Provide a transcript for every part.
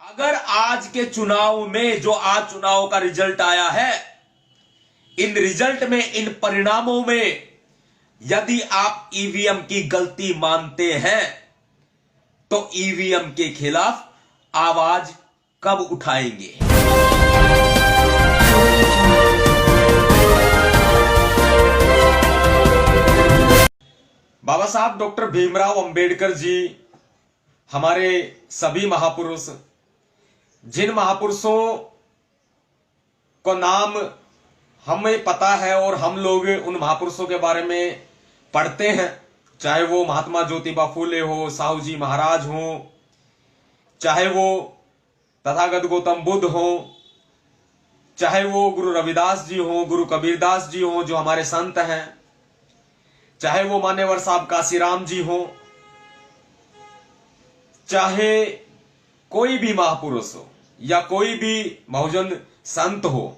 अगर आज के चुनाव में जो आज चुनाव का रिजल्ट आया है, इन रिजल्ट में, इन परिणामों में यदि आप ईवीएम की गलती मानते हैं तो ईवीएम के खिलाफ आवाज कब उठाएंगे? बाबा साहब डॉक्टर भीमराव अंबेडकर जी हमारे सभी महापुरुष, जिन महापुरुषों को नाम हमें पता है और हम लोग उन महापुरुषों के बारे में पढ़ते हैं, चाहे वो महात्मा ज्योतिबा फूले हो, साहू जी महाराज हो, चाहे वो तथागत गौतम बुद्ध हो, चाहे वो गुरु रविदास जी हो, गुरु कबीरदास जी हो जो हमारे संत हैं, चाहे वो मान्यवर साहब काशीराम जी हो, चाहे कोई भी महापुरुष हो या कोई भी बहुजन संत हो,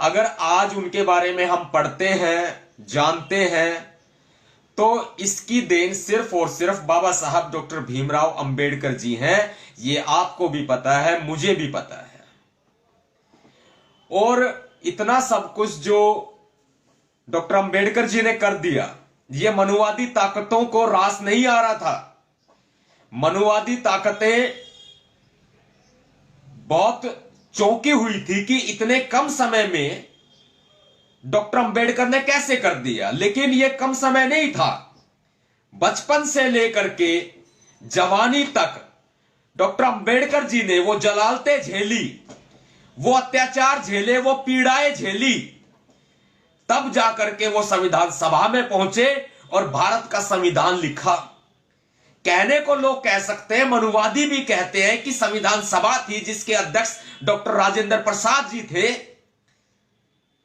अगर आज उनके बारे में हम पढ़ते हैं, जानते हैं, तो इसकी देन सिर्फ और सिर्फ बाबा साहब डॉक्टर भीमराव अंबेडकर जी हैं। ये आपको भी पता है, मुझे भी पता है। और इतना सब कुछ जो डॉक्टर अंबेडकर जी ने कर दिया, ये मनुवादी ताकतों को रास नहीं आ रहा था। मनुवादी ताकतें बहुत चौंकी हुई थी कि इतने कम समय में डॉक्टर अंबेडकर ने कैसे कर दिया। लेकिन यह कम समय नहीं था। बचपन से लेकर के जवानी तक डॉक्टर अंबेडकर जी ने वो जलालतें झेली, वो अत्याचार झेले, वो पीड़ाएं झेली, तब जाकर के वो संविधान सभा में पहुंचे और भारत का संविधान लिखा। कहने को लोग कह सकते हैं, मनुवादी भी कहते हैं कि संविधान सभा थी जिसके अध्यक्ष डॉक्टर राजेंद्र प्रसाद जी थे।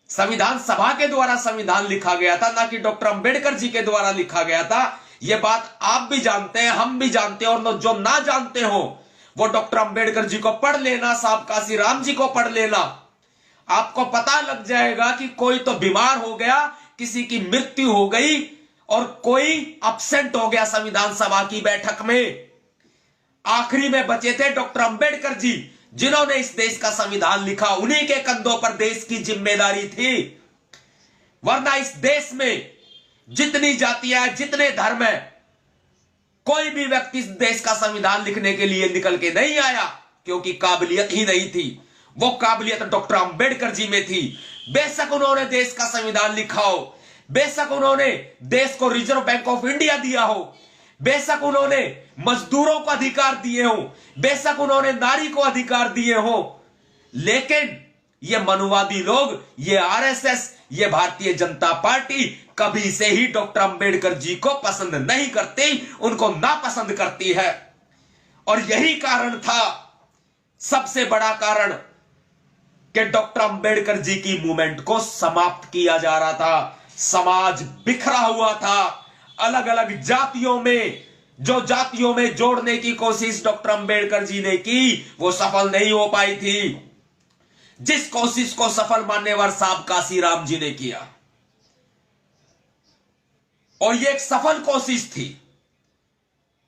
संविधान सभा के द्वारा संविधान लिखा गया था, ना कि डॉक्टर अंबेडकर जी के द्वारा लिखा गया था। यह बात आप भी जानते हैं, हम भी जानते हैं, और जो ना जानते हो वो डॉक्टर अंबेडकर जी को पढ़ लेना, साहब काशीराम जी को पढ़ लेना। आपको पता लग जाएगा कि कोई तो बीमार हो गया, किसी की मृत्यु हो गई और कोई अब्सेंट हो गया संविधान सभा की बैठक में। आखिरी में बचे थे डॉक्टर अंबेडकर जी, जिन्होंने इस देश का संविधान लिखा। उन्हीं के कंधों पर देश की जिम्मेदारी थी। वरना इस देश में जितनी जातियां, जितने धर्म है, कोई भी व्यक्ति इस देश का संविधान लिखने के लिए निकल के नहीं आया, क्योंकि काबिलियत ही नहीं थी। वो काबिलियत डॉक्टर अंबेडकर जी में थी। बेशक उन्होंने देश का संविधान लिखा हो, बेशक उन्होंने देश को रिजर्व बैंक ऑफ इंडिया दिया हो, बेशक उन्होंने मजदूरों को अधिकार दिए हो, बेशक उन्होंने नारी को अधिकार दिए हो, लेकिन ये मनुवादी लोग, ये आरएसएस, ये भारतीय जनता पार्टी कभी से ही डॉक्टर अंबेडकर जी को पसंद नहीं करती, उनको नापसंद करती है। और यही कारण था, सबसे बड़ा कारण, कि डॉक्टर अंबेडकर जी की मूवमेंट को समाप्त किया जा रहा था। समाज बिखरा हुआ था। अलग अलग जातियों में, जो जातियों में जोड़ने की कोशिश डॉक्टर अंबेडकर जी ने की, वो सफल नहीं हो पाई थी। जिस कोशिश को सफल मान्यवर साहब काशीराम जी ने किया, और ये एक सफल कोशिश थी।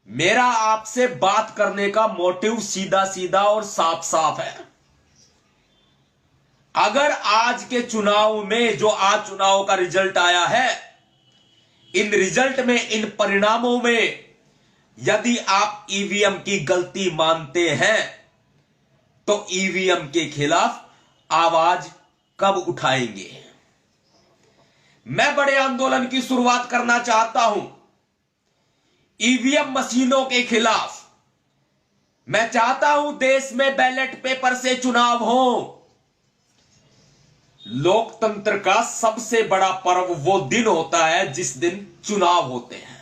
मेरा आपसे बात करने का मोटिव सीधा सीधा और साफ साफ है। अगर आज के चुनाव में जो आज चुनाव का रिजल्ट आया है, इन रिजल्ट में, इन परिणामों में यदि आप ईवीएम की गलती मानते हैं तो ईवीएम के खिलाफ आवाज कब उठाएंगे? मैं बड़े आंदोलन की शुरुआत करना चाहता हूं ईवीएम मशीनों के खिलाफ। मैं चाहता हूं देश में बैलेट पेपर से चुनाव हो। लोकतंत्र का सबसे बड़ा पर्व वो दिन होता है जिस दिन चुनाव होते हैं,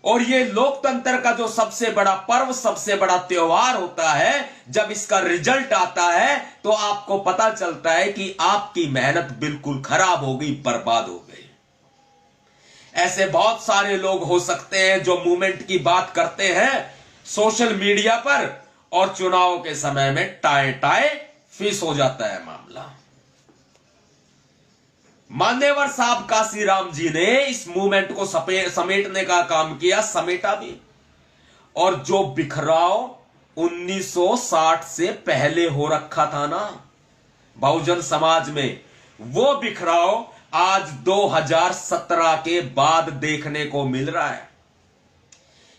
और ये लोकतंत्र का जो सबसे बड़ा पर्व, सबसे बड़ा त्योहार होता है, जब इसका रिजल्ट आता है तो आपको पता चलता है कि आपकी मेहनत बिल्कुल खराब हो गई, बर्बाद हो गई। ऐसे बहुत सारे लोग हो सकते हैं जो मूवमेंट की बात करते हैं सोशल मीडिया पर, और चुनाव के समय में टाए टाए फिस हो जाता है मामला। मान्यवर साहब काशीराम जी ने इस मूवमेंट को समेटने का काम किया, समेटा भी। और जो बिखराव 1960 से पहले हो रखा था ना बहुजन समाज में, वो बिखराव आज 2017 के बाद देखने को मिल रहा है।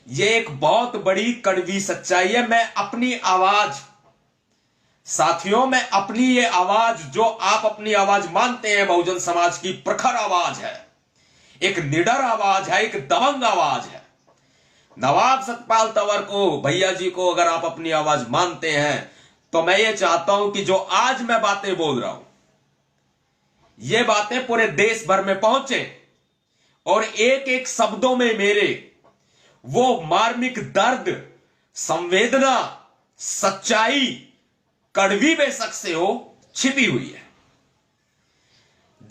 ये एक बहुत बड़ी कड़वी सच्चाई है। मैं अपनी आवाज, साथियों, मैं अपनी ये आवाज, जो आप अपनी आवाज मानते हैं बहुजन समाज की प्रखर आवाज है, एक निडर आवाज है, एक दबंग आवाज है। नवाब सतपाल तंवर को, भैया जी को अगर आप अपनी आवाज मानते हैं तो मैं ये चाहता हूं कि जो आज मैं बातें बोल रहा हूं, ये बातें पूरे देश भर में पहुंचे और एक एक शब्दों में मेरे वो मार्मिक दर्द, संवेदना, सच्चाई, कड़वी बेशक से हो, छिपी हुई है।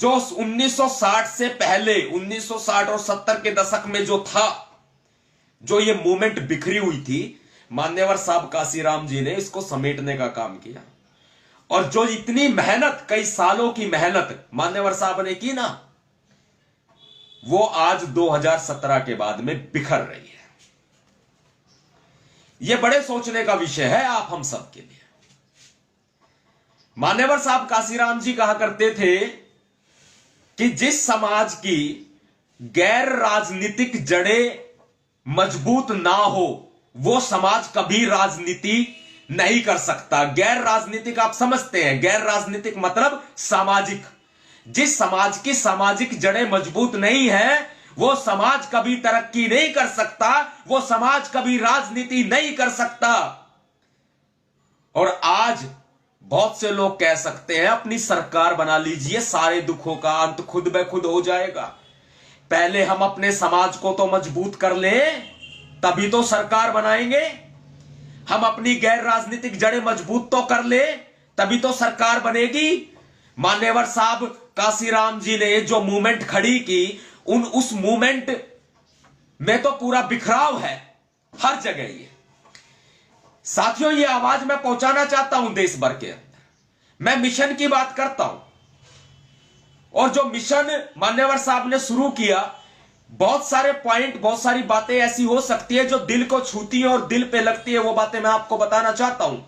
जो 1960 से पहले, 1960 और 70 के दशक में जो था, जो ये मूवमेंट बिखरी हुई थी, मान्यवर साहब काशीराम जी ने इसको समेटने का काम किया। और जो इतनी मेहनत, कई सालों की मेहनत मान्यवर साहब ने की ना, वो आज 2017 के बाद में बिखर रही है। यह बड़े सोचने का विषय है आप हम सब के लिए। मान्यवर साहब काशीराम जी कहा करते थे कि जिस समाज की गैर राजनीतिक जड़ें मजबूत ना हो, वो समाज कभी राजनीति नहीं कर सकता। गैर राजनीतिक आप समझते हैं, गैर राजनीतिक मतलब सामाजिक। जिस समाज की सामाजिक जड़ें मजबूत नहीं है, वो समाज कभी तरक्की नहीं कर सकता, वो समाज कभी राजनीति नहीं कर सकता। और आज बहुत से लोग कह सकते हैं अपनी सरकार बना लीजिए, सारे दुखों का अंत खुद ब खुद हो जाएगा। पहले हम अपने समाज को तो मजबूत कर लें, तभी तो सरकार बनाएंगे। हम अपनी गैर राजनीतिक जड़ें मजबूत तो कर ले, तभी तो सरकार बनेगी। मान्यवर साहब काशीराम जी ने जो मूवमेंट खड़ी की, उस मूवमेंट में तो पूरा बिखराव है हर जगह। ये साथियों, ये आवाज मैं पहुंचाना चाहता हूं देश भर के अंदर। मैं मिशन की बात करता हूं, और जो मिशन मान्यवर साहब ने शुरू किया, बहुत सारे पॉइंट, बहुत सारी बातें ऐसी हो सकती है जो दिल को छूती है और दिल पे लगती है। वो बातें मैं आपको बताना चाहता हूं।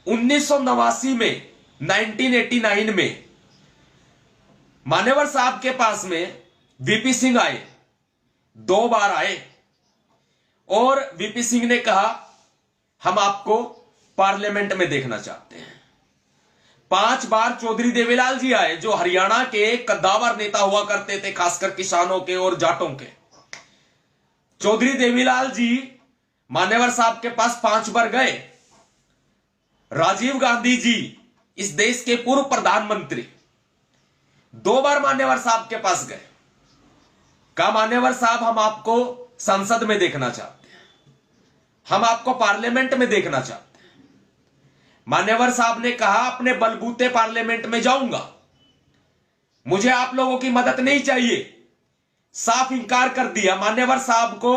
1989 में, 1989 में मान्यवर साहब के पास में वीपी सिंह आए, 2 बार आए, और वीपी सिंह ने कहा हम आपको पार्लियामेंट में देखना चाहते हैं। 5 बार चौधरी देवीलाल जी आए, जो हरियाणा के कद्दावर नेता हुआ करते थे, खासकर किसानों के और जाटों के। चौधरी देवीलाल जी मान्यवर साहब के पास 5 बार गए। राजीव गांधी जी, इस देश के पूर्व प्रधानमंत्री, 2 बार मान्यवर साहब के पास गए। कहा मान्यवर साहब हम आपको संसद में देखना चाहते हैं, हम आपको पार्लियामेंट में देखना चाहते हैं। मान्यवर साहब ने कहा अपने बलबूते पार्लियामेंट में जाऊंगा, मुझे आप लोगों की मदद नहीं चाहिए। साफ इंकार कर दिया। मान्यवर साहब को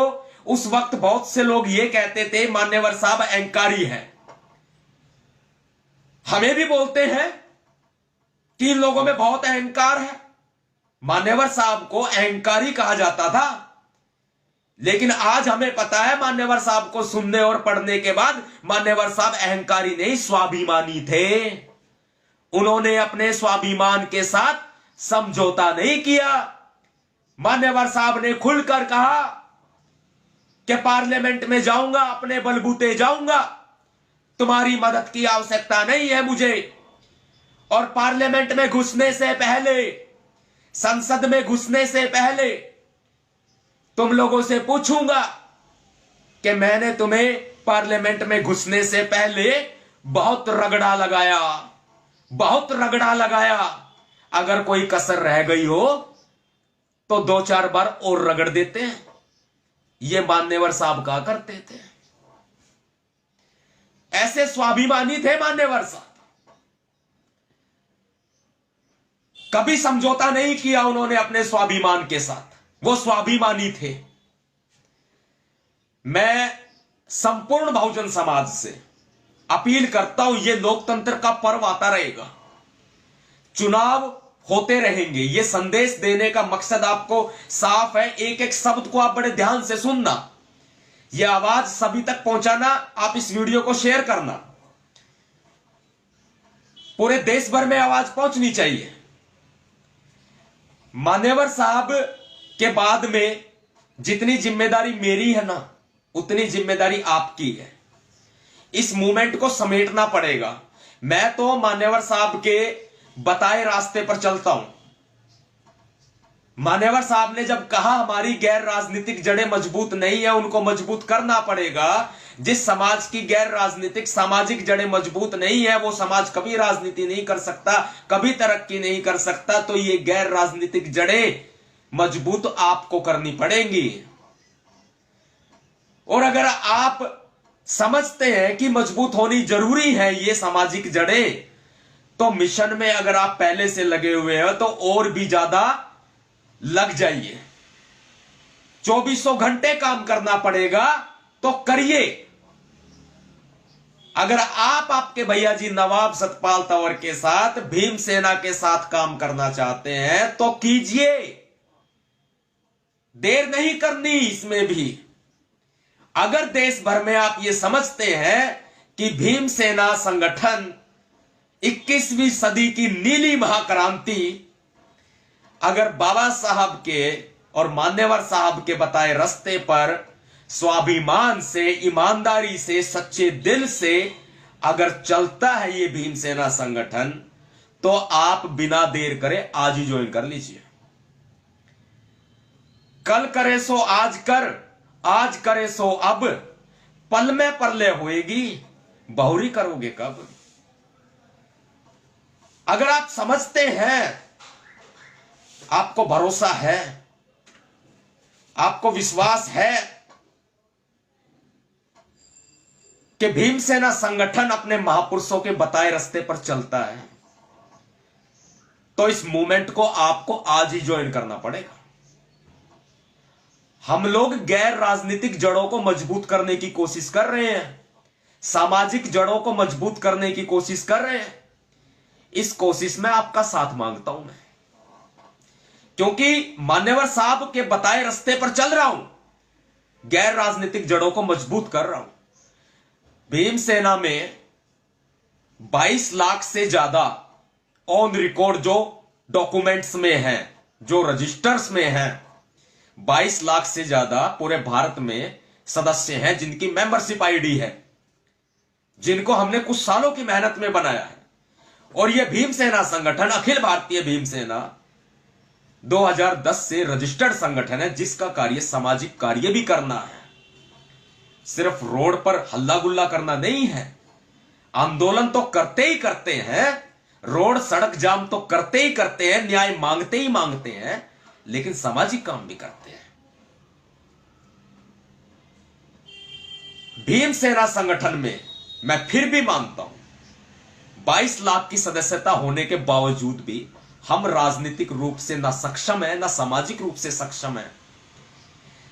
उस वक्त बहुत से लोग ये कहते थे मान्यवर साहब अहंकारी हैं। हमें भी बोलते हैं कि इन लोगों में बहुत अहंकार है। मान्यवर साहब को अहंकारी कहा जाता था, लेकिन आज हमें पता है मान्यवर साहब को सुनने और पढ़ने के बाद, मान्यवर साहब अहंकारी नहीं, स्वाभिमानी थे। उन्होंने अपने स्वाभिमान के साथ समझौता नहीं किया। मान्यवर साहब ने खुलकर कहा कि पार्लियामेंट में जाऊंगा, अपने बलबूते जाऊंगा, तुम्हारी मदद की आवश्यकता नहीं है मुझे। और पार्लियामेंट में घुसने से पहले, संसद में घुसने से पहले तुम लोगों से पूछूंगा कि मैंने तुम्हें पार्लियामेंट में घुसने से पहले बहुत रगड़ा लगाया, बहुत रगड़ा लगाया। अगर कोई कसर रह गई हो तो 2-4 बार और रगड़ देते हैं। ये मान्यवर साहब कहा करते थे। ऐसे स्वाभिमानी थे मान्यवर साहब। कभी समझौता नहीं किया उन्होंने अपने स्वाभिमान के साथ, वो स्वाभिमानी थे। मैं संपूर्ण बहुजन समाज से अपील करता हूं, ये लोकतंत्र का पर्व आता रहेगा, चुनाव होते रहेंगे। ये संदेश देने का मकसद आपको साफ है, एक एक शब्द को आप बड़े ध्यान से सुनना। यह आवाज सभी तक पहुंचाना, आप इस वीडियो को शेयर करना, पूरे देश भर में आवाज पहुंचनी चाहिए। मान्यवर साहब के बाद में जितनी जिम्मेदारी मेरी है ना, उतनी जिम्मेदारी आपकी है। इस मूवमेंट को समेटना पड़ेगा। मैं तो मान्यवर साहब के बताए रास्ते पर चलता हूं। मान्यवर साहब ने जब कहा हमारी गैर राजनीतिक जड़ें मजबूत नहीं है, उनको मजबूत करना पड़ेगा। जिस समाज की गैर राजनीतिक सामाजिक जड़ें मजबूत नहीं है, वो समाज कभी राजनीति नहीं कर सकता, कभी तरक्की नहीं कर सकता। तो ये गैर राजनीतिक जड़ें मजबूत आपको करनी पड़ेंगी। और अगर आप समझते हैं कि मजबूत होनी जरूरी है ये सामाजिक जड़ें, तो मिशन में अगर आप पहले से लगे हुए हो तो और भी ज्यादा लग जाइए। 2400 घंटे काम करना पड़ेगा तो करिए। अगर आप आपके भैया जी नवाब सतपाल तंवर के साथ, भीमसेना के साथ काम करना चाहते हैं तो कीजिए, देर नहीं करनी इसमें भी। अगर देश भर में आप ये समझते हैं कि भीमसेना संगठन 21वीं सदी की नीली महाक्रांति अगर बाबा साहब के और मान्यवर साहब के बताए रास्ते पर स्वाभिमान से, ईमानदारी से, सच्चे दिल से अगर चलता है ये भीमसेना संगठन, तो आप बिना देर करे आज ही ज्वाइन कर लीजिए। कल करे सो आज कर, आज करे सो अब, पल में परले होएगी, बहुरी करोगे कब। अगर आप समझते हैं, आपको भरोसा है, आपको विश्वास है कि भीमसेना संगठन अपने महापुरुषों के बताए रास्ते पर चलता है, तो इस मूवमेंट को आपको आज ही ज्वाइन करना पड़ेगा। हम लोग गैर राजनीतिक जड़ों को मजबूत करने की कोशिश कर रहे हैं, सामाजिक जड़ों को मजबूत करने की कोशिश कर रहे हैं। इस कोशिश में आपका साथ मांगता हूं मैं, क्योंकि मान्यवर साहब के बताए रास्ते पर चल रहा हूं, गैर राजनीतिक जड़ों को मजबूत कर रहा हूं। भीमसेना में 22 लाख से ज्यादा ऑन रिकॉर्ड जो डॉक्यूमेंट्स में हैं, जो रजिस्टर्स में हैं, 22 लाख से ज्यादा पूरे भारत में सदस्य हैं जिनकी मेंबरशिप आईडी है, जिनको हमने कुछ सालों की मेहनत में बनाया है। और यह भीमसेना संगठन, अखिल भारतीय भीमसेना 2010 से रजिस्टर्ड संगठन है, जिसका कार्य सामाजिक कार्य भी करना है। सिर्फ रोड पर हल्ला गुल्ला करना नहीं है, आंदोलन तो करते ही करते हैं, रोड सड़क जाम तो करते ही करते हैं, न्याय मांगते ही मांगते हैं, लेकिन सामाजिक काम भी करते हैं। भीमसेना संगठन में मैं फिर भी मानता हूं, 22 लाख की सदस्यता होने के बावजूद भी हम राजनीतिक रूप से ना सक्षम है, ना सामाजिक रूप से सक्षम है।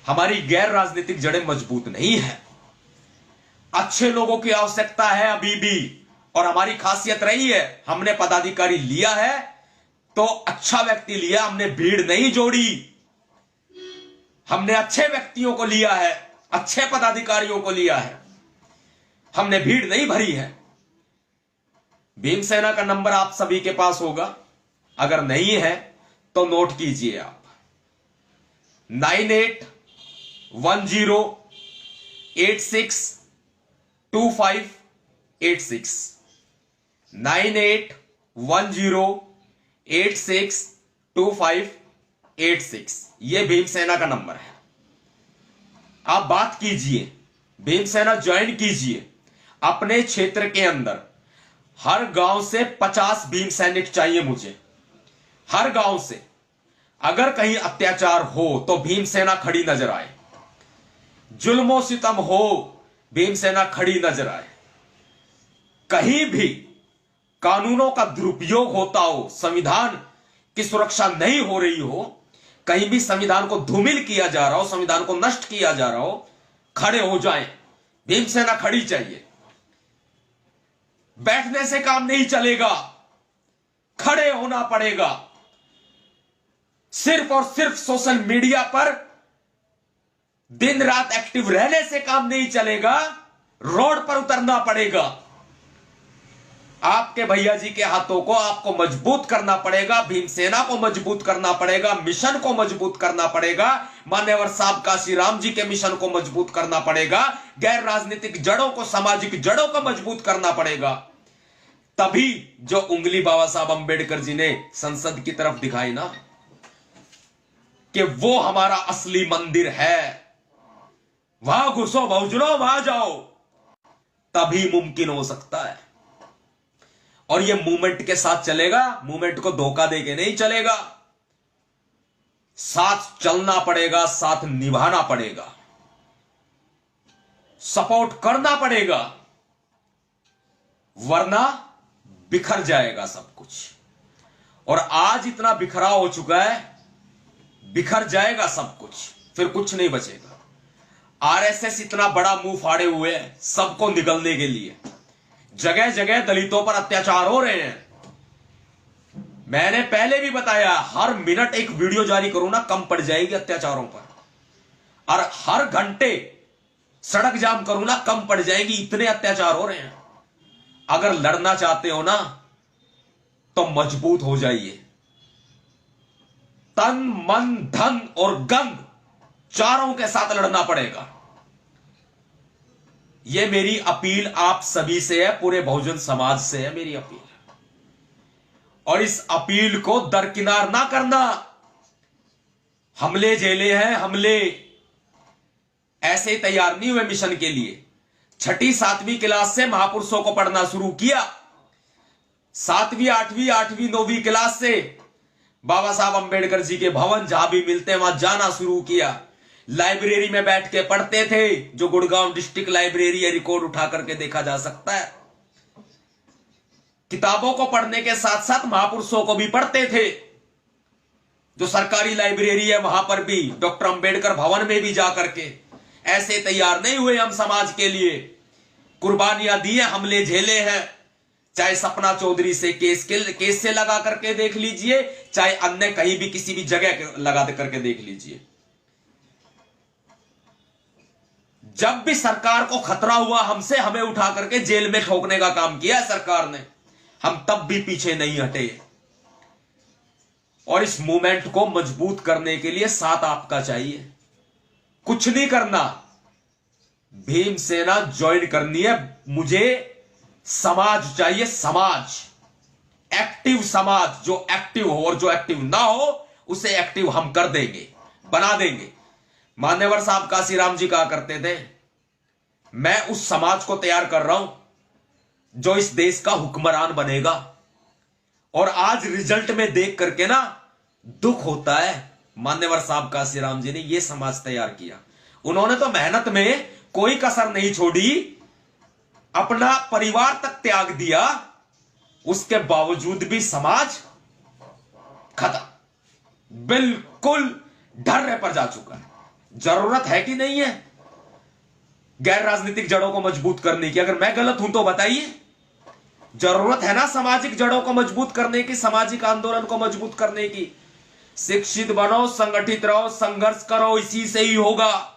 हमारी गैर राजनीतिक जड़ें मजबूत नहीं है। अच्छे लोगों की आवश्यकता है अभी भी, और हमारी खासियत रही है, हमने पदाधिकारी लिया है तो अच्छा व्यक्ति लिया, हमने भीड़ नहीं जोड़ी। हमने अच्छे व्यक्तियों को लिया है, अच्छे पदाधिकारियों को लिया है, हमने भीड़ नहीं भरी है। भीमसेना का नंबर आप सभी के पास होगा, अगर नहीं है तो नोट कीजिए आप, 9810862586 9810862586 ये भीमसेना का नंबर है। आप बात कीजिए, भीमसेना ज्वाइन कीजिए। अपने क्षेत्र के अंदर हर गांव से 50 भीम सैनिक चाहिए मुझे, हर गांव से। अगर कहीं अत्याचार हो तो भीमसेना खड़ी नजर आए, जुल्मो सितम हो भीमसेना खड़ी नजर आए। कहीं भी कानूनों का दुरुपयोग होता हो, संविधान की सुरक्षा नहीं हो रही हो, कहीं भी संविधान को धूमिल किया जा रहा हो, संविधान को नष्ट किया जा रहा हो, खड़े हो जाएं। भीमसेना खड़ी चाहिए। बैठने से काम नहीं चलेगा, खड़े होना पड़ेगा। सिर्फ और सिर्फ सोशल मीडिया पर दिन रात एक्टिव रहने से काम नहीं चलेगा, रोड पर उतरना पड़ेगा। आपके भैया जी के हाथों को आपको मजबूत करना पड़ेगा, भीमसेना को मजबूत करना पड़ेगा, मिशन को मजबूत करना पड़ेगा, मान्यवर साहब काशीराम जी के मिशन को मजबूत करना पड़ेगा, गैर राजनीतिक जड़ों को, सामाजिक जड़ों को मजबूत करना पड़ेगा। तभी जो उंगली बाबा साहब अंबेडकर जी ने संसद की तरफ दिखाई ना कि वो हमारा असली मंदिर है, वहां घुसो बहुजनों, वहां जाओ, तभी मुमकिन हो सकता है। और ये मूवमेंट के साथ चलेगा, मूवमेंट को धोखा देके नहीं चलेगा, साथ चलना पड़ेगा, साथ निभाना पड़ेगा, सपोर्ट करना पड़ेगा, वरना बिखर जाएगा सब कुछ। और आज इतना बिखराव हो चुका है, बिखर जाएगा सब कुछ, फिर कुछ नहीं बचेगा। आरएसएस इतना बड़ा मुंह फाड़े हुए है सबको निगलने के लिए, जगह जगह दलितों पर अत्याचार हो रहे हैं। मैंने पहले भी बताया, हर मिनट एक वीडियो जारी करूं ना कम पड़ जाएगी अत्याचारों पर, और हर घंटे सड़क जाम करूं ना कम पड़ जाएगी, इतने अत्याचार हो रहे हैं। अगर लड़ना चाहते हो ना तो मजबूत हो जाइए, तन मन धन और गंग चारों के साथ लड़ना पड़ेगा। यह मेरी अपील आप सभी से है, पूरे बहुजन समाज से है मेरी अपील। और इस अपील को दरकिनार ना करना। हमले झेले हैं, हमले ऐसे ही तैयार नहीं हुए मिशन के लिए। 6ठी 7वीं क्लास से महापुरुषों को पढ़ना शुरू किया, 7वीं 8वीं 8वीं 9वीं क्लास से बाबा साहब अंबेडकर जी के भवन जहां भी मिलते हैं वहां जाना शुरू किया। लाइब्रेरी में बैठ के पढ़ते थे, जो गुड़गांव डिस्ट्रिक्ट लाइब्रेरी है, रिकॉर्ड उठा करके देखा जा सकता है। किताबों को पढ़ने के साथ साथ महापुरुषों को भी पढ़ते थे। जो सरकारी लाइब्रेरी है वहां पर भी, डॉक्टर अंबेडकर भवन में भी जाकर के, ऐसे तैयार नहीं हुए हम समाज के लिए। कुर्बानियां दी है, हमले झेले हैं, चाहे सपना चौधरी से केस से लगा करके देख लीजिए, चाहे अन्य कहीं भी किसी भी जगह लगा करके देख लीजिए। जब भी सरकार को खतरा हुआ हमसे, हमें उठा करके जेल में ठोकने का काम किया है सरकार ने, हम तब भी पीछे नहीं हटे। और इस मूवमेंट को मजबूत करने के लिए साथ आपका चाहिए, कुछ नहीं करना, भीमसेना ज्वाइन करनी है। मुझे समाज चाहिए, समाज, एक्टिव समाज, जो एक्टिव हो, और जो एक्टिव ना हो उसे एक्टिव हम कर देंगे, बना देंगे। मान्यवर साहब काशीराम जी कहा करते थे, मैं उस समाज को तैयार कर रहा हूं जो इस देश का हुक्मरान बनेगा। और आज रिजल्ट में देख करके ना दुख होता है, मान्यवर साहब काशीराम जी ने यह समाज तैयार किया। उन्होंने तो मेहनत में कोई कसर नहीं छोड़ी, अपना परिवार तक त्याग दिया, उसके बावजूद भी समाज खत्म, बिल्कुल ढर्रे पर जा चुका है। जरूरत है कि नहीं है गैर राजनीतिक जड़ों को मजबूत करने की? अगर मैं गलत हूं तो बताइए। जरूरत है ना सामाजिक जड़ों को मजबूत करने की, सामाजिक आंदोलन को मजबूत करने की। शिक्षित बनो, संगठित रहो, संघर्ष करो, इसी से ही होगा।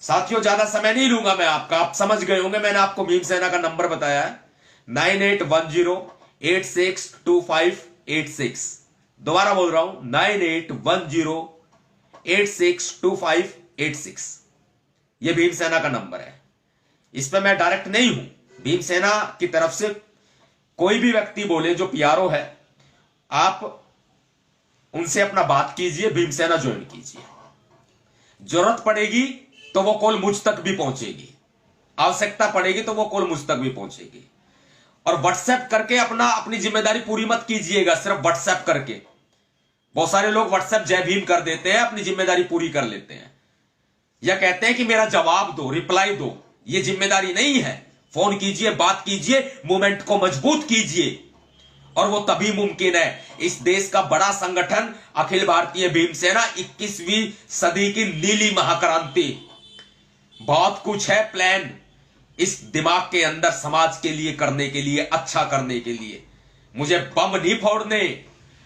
साथियों, ज्यादा समय नहीं लूंगा मैं आपका, आप समझ गए होंगे। मैंने आपको भीमसेना का नंबर बताया है 9810862586। दोबारा बोल रहा हूं 9810862586। यह भीमसेना का नंबर है। इस पे मैं डायरेक्ट नहीं हूं। भीमसेना की तरफ से कोई भी व्यक्ति बोले जो पीआरओ है, आप उनसे अपना बात कीजिए, भीमसेना ज्वाइन कीजिए। जरूरत पड़ेगी तो वो कॉल मुझ तक भी पहुंचेगी, आवश्यकता पड़ेगी तो वो कॉल मुझ तक भी पहुंचेगी। और व्हाट्सएप करके अपनी जिम्मेदारी पूरी मत कीजिएगा, सिर्फ व्हाट्सएप करके। बहुत सारे लोग व्हाट्सएप जय भीम कर देते हैं, अपनी जिम्मेदारी पूरी कर लेते हैं, या कहते हैं कि मेरा जवाब दो, रिप्लाई दो। ये जिम्मेदारी नहीं है। फोन कीजिए, बात कीजिए, मूवमेंट को मजबूत कीजिए, और वो तभी मुमकिन है। इस देश का बड़ा संगठन अखिल भारतीय भीमसेना, 21वीं सदी की नीली महाक्रांति। बहुत कुछ है प्लान इस दिमाग के अंदर समाज के लिए करने के लिए, अच्छा करने के लिए। मुझे बम नहीं फोड़ने,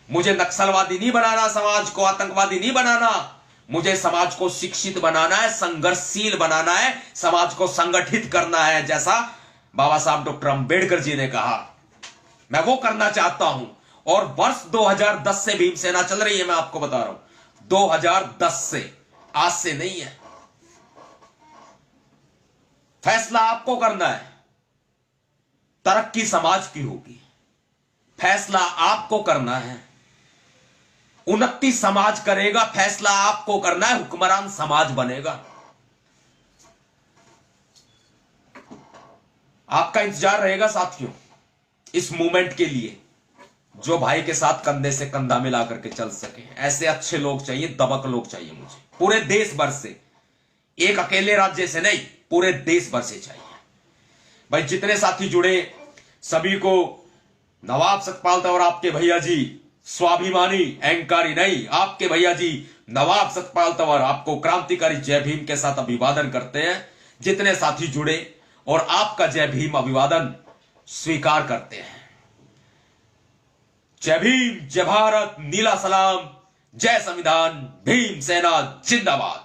मुझे नक्सलवादी नहीं बनाना, समाज को आतंकवादी नहीं बनाना, मुझे समाज को शिक्षित बनाना है, संघर्षशील बनाना है, समाज को संगठित करना है, जैसा बाबा साहब डॉक्टर अंबेडकर जी ने कहा। मैं वो करना चाहता हूं। और वर्ष 2010 से भीमसेना चल रही है, मैं आपको बता रहा हूं, 2010 से, आज से नहीं है। फैसला आपको करना है, तरक्की समाज की होगी। फैसला आपको करना है, उन्नति समाज करेगा। फैसला आपको करना है, हुक्मरान समाज बनेगा। आपका इंतजार रहेगा साथियों इस मूवमेंट के लिए, जो भाई के साथ कंधे से कंधा मिला करके चल सके। ऐसे अच्छे लोग चाहिए, दबक लोग चाहिए मुझे, पूरे देश भर से, एक अकेले राज्य से नहीं, पूरे देश भर से चाहिए। भाई जितने साथी जुड़े सभी को नवाब सतपाल तंवर आपके भैया जी, स्वाभिमानी अहंकारी नहीं, आपके भैया जी नवाब सतपाल तंवर आपको क्रांतिकारी जय भीम के साथ अभिवादन करते हैं। जितने साथी जुड़े और आपका जय भीम अभिवादन स्वीकार करते हैं। जय भीम, जय भारत, नीला सलाम, जय संविधान, भीम सेना जिंदाबाद।